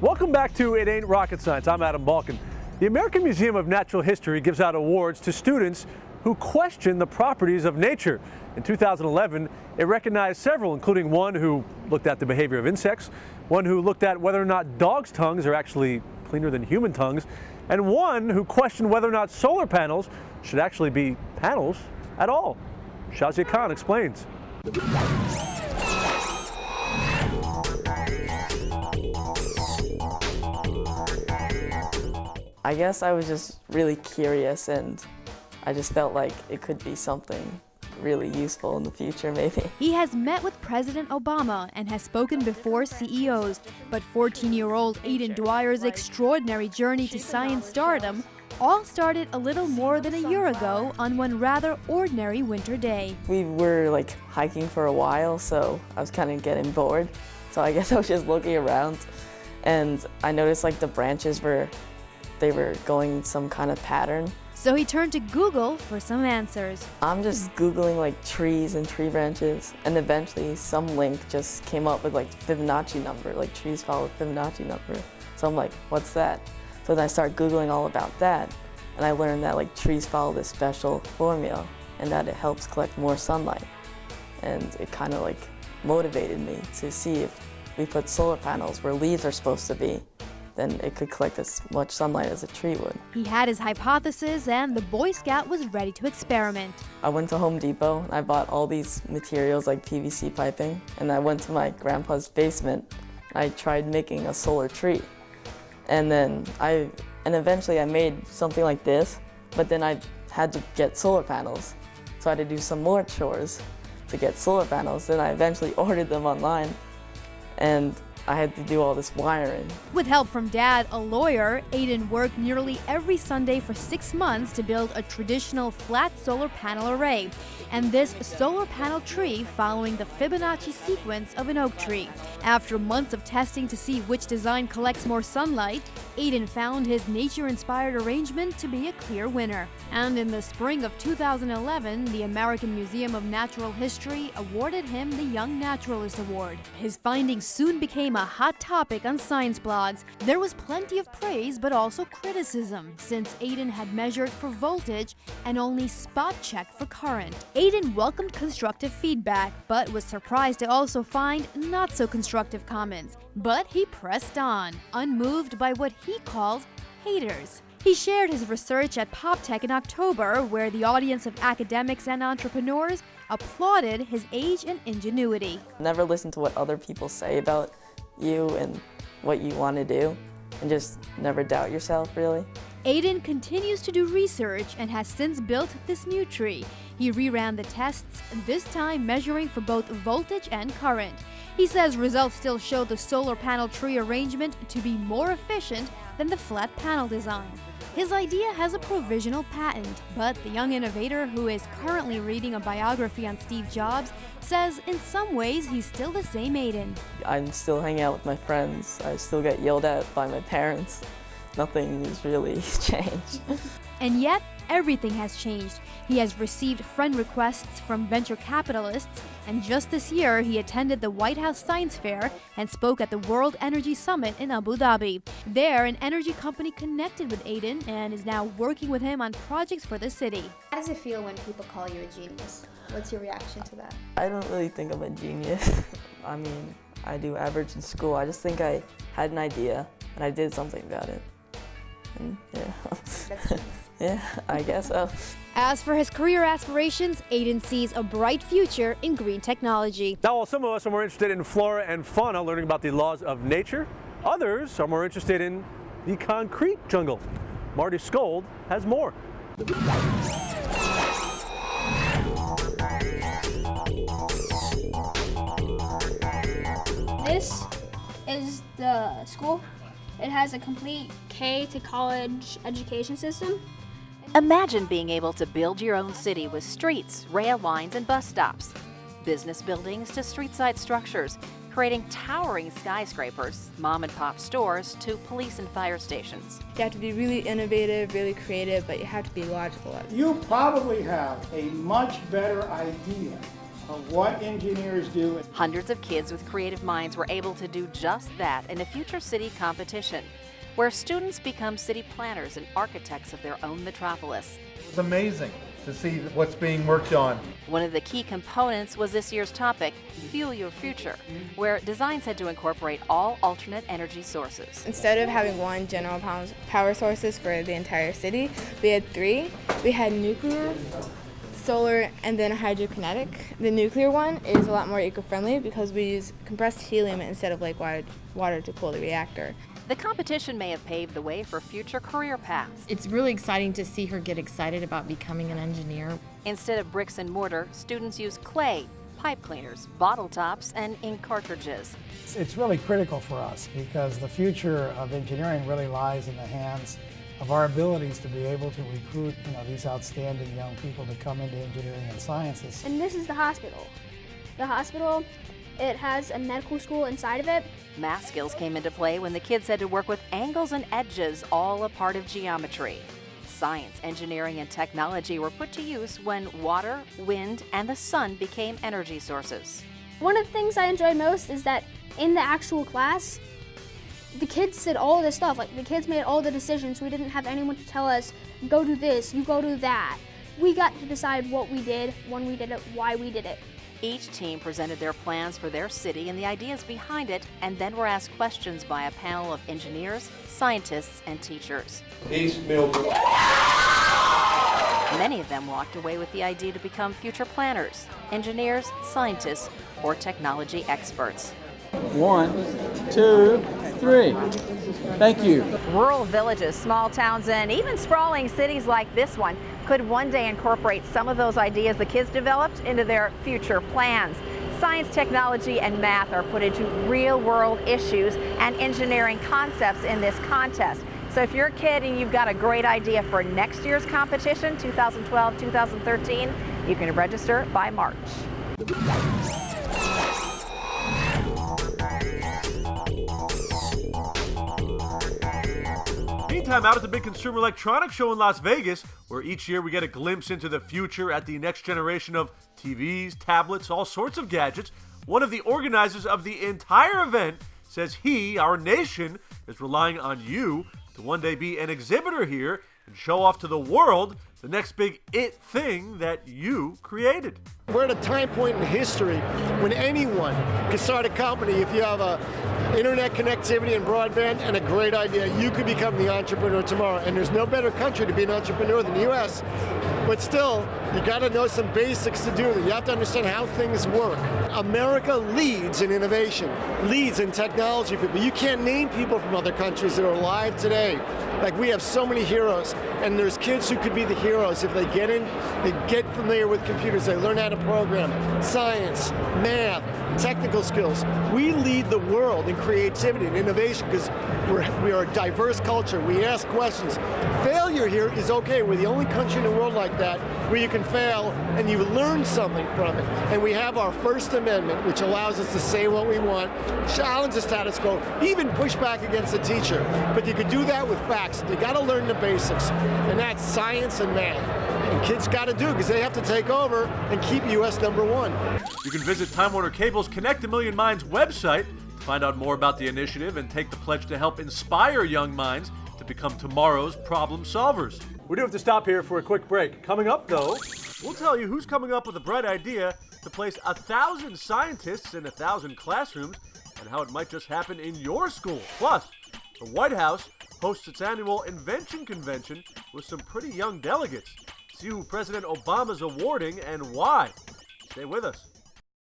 Welcome back to It Ain't Rocket Science. I'm Adam Balkin. The American Museum of Natural History gives out awards to students who question the properties of nature. In 2011, it recognized several, including one who looked at the behavior of insects, one who looked at whether or not dogs' tongues are actually cleaner than human tongues, and one who questioned whether or not solar panels should actually be panels at all. Shazia Khan explains. I guess I was just really curious, and I just felt like it could be something really useful in the future, maybe. He has met with President Obama and has spoken before CEOs, but 14-year-old Aidan Dwyer's extraordinary journey to science stardom all started a little more than a year ago on one rather ordinary winter day. We were like hiking for a while, so I was kind of getting bored. So I guess I was just looking around, and I noticed like the branches were going some kind of pattern. So he turned to Google for some answers. I'm just Googling like trees and tree branches, and eventually some link just came up with like Fibonacci number, like trees follow Fibonacci number. So I'm like, what's that? So then I started Googling all about that, and I learned that like trees follow this special formula and that it helps collect more sunlight. And it kind of like motivated me to see if we put solar panels where leaves are supposed to be, then it could collect as much sunlight as a tree would. He had his hypothesis, and the Boy Scout was ready to experiment. I went to Home Depot and I bought all these materials like PVC piping, and I went to my grandpa's basement. I tried making a solar tree, and eventually I made something like this, but then I had to get solar panels. So I had to do some more chores to get solar panels. Then I eventually ordered them online, and I had to do all this wiring. With help from Dad, a lawyer, Aidan worked nearly every Sunday for 6 months to build a traditional flat solar panel array, and this solar panel tree following the Fibonacci sequence of an oak tree. After months of testing to see which design collects more sunlight, Aidan found his nature-inspired arrangement to be a clear winner. And in the spring of 2011, the American Museum of Natural History awarded him the Young Naturalist Award. His findings soon became a hot topic on science blogs. There was plenty of praise, but also criticism, since Aidan had measured for voltage and only spot-checked for current. Aidan welcomed constructive feedback, but was surprised to also find not-so-constructive comments. But he pressed on, unmoved by what he calls haters. He shared his research at PopTech in October, where the audience of academics and entrepreneurs applauded his age and ingenuity. Never listen to what other people say about you and what you want to do, and just never doubt yourself, really. Aidan continues to do research and has since built this new tree. He reran the tests, this time measuring for both voltage and current. He says results still show the solar panel tree arrangement to be more efficient than the flat panel design. His idea has a provisional patent, but the young innovator, who is currently reading a biography on Steve Jobs, says in some ways he's still the same Aidan. I'm still hanging out with my friends. I still get yelled at by my parents. Nothing has really changed. And yet, everything has changed. He has received friend requests from venture capitalists, and just this year he attended the White House Science Fair and spoke at the World Energy Summit in Abu Dhabi. There, an energy company connected with Aidan and is now working with him on projects for the city. How does it feel when people call you a genius? What's your reaction to that? I don't really think I'm a genius. I mean, I do average in school. I just think I had an idea and I did something about it. And yeah. That's genius. Yeah, I guess so. As for his career aspirations, Aidan sees a bright future in green technology. Now, while some of us are more interested in flora and fauna, learning about the laws of nature, others are more interested in the concrete jungle. Marty Skold has more. This is the school. It has a complete K to college education system. Imagine being able to build your own city with streets, rail lines, and bus stops. Business buildings to street-side structures, creating towering skyscrapers, mom-and-pop stores to police and fire stations. You have to be really innovative, really creative, but you have to be logical. You probably have a much better idea what engineers do. Hundreds of kids with creative minds were able to do just that in a future city competition, where students become city planners and architects of their own metropolis. It's amazing to see what's being worked on. One of the key components was this year's topic, Fuel Your Future, where designs had to incorporate all alternate energy sources. Instead of having one general power sources for the entire city, we had 3. We had nuclear, solar, and then hydrokinetic. The nuclear one is a lot more eco-friendly because we use compressed helium instead of like water to cool the reactor. The competition may have paved the way for future career paths. It's really exciting to see her get excited about becoming an engineer. Instead of bricks and mortar, students use clay, pipe cleaners, bottle tops, and ink cartridges. It's really critical for us because the future of engineering really lies in the hands of our abilities to be able to recruit, these outstanding young people to come into engineering and sciences. And this is the hospital. The hospital, it has a medical school inside of it. Math skills came into play when the kids had to work with angles and edges, all a part of geometry. Science, engineering, and technology were put to use when water, wind, and the sun became energy sources. One of the things I enjoyed most is that in the actual class, the kids did all of this stuff. Like, the kids made all the decisions. We didn't have anyone to tell us, go do this, you go do that. We got to decide what we did, when we did it, why we did it. Each team presented their plans for their city and the ideas behind it, and then were asked questions by a panel of engineers, scientists, and teachers. East Milton. Many of them walked away with the idea to become future planners, engineers, scientists, or technology experts. 1, 2, 3. Thank you. Rural villages, small towns, and even sprawling cities like this one could one day incorporate some of those ideas the kids developed into their future plans. Science, technology, and math are put into real-world issues and engineering concepts in this contest. So if you're a kid and you've got a great idea for next year's competition, 2012-2013, you can register by March. Meantime, out at the big Consumer Electronics Show in Las Vegas, where each year we get a glimpse into the future at the next generation of TVs, tablets, all sorts of gadgets, one of the organizers of the entire event says he, our nation, is relying on you to one day be an exhibitor here and show off to the world the next big it thing that you created. We're at a time point in history when anyone can start a company. If you have internet connectivity and broadband and a great idea, you could become the entrepreneur tomorrow. And there's no better country to be an entrepreneur than the U.S. But still, you got to know some basics to do that. You have to understand how things work. America leads in innovation, leads in technology. People, you can't name people from other countries that are alive today. Like, we have so many heroes, and there's kids who could be the heroes if they get in, they get familiar with computers, they learn how to program, science, math, technical skills. We lead the world in creativity and innovation because we are a diverse culture. We ask questions. Failure here is okay. We're the only country in the world like that where you can fail and you learn something from it. And we have our First Amendment, which allows us to say what we want, challenge the status quo, even push back against the teacher. But you could do that with facts. You got to learn the basics, and that's science and math. And kids got to do it because they have to take over and keep U.S. #1. You can visit Time Warner Cable's Connect a Million Minds website to find out more about the initiative and take the pledge to help inspire young minds to become tomorrow's problem solvers. We do have to stop here for a quick break. Coming up, though, we'll tell you who's coming up with a bright idea to place 1,000 scientists in 1,000 classrooms and how it might just happen in your school. Plus, the White House hosts its annual Invention Convention with some pretty young delegates. See who President Obama's awarding and why. Stay with us.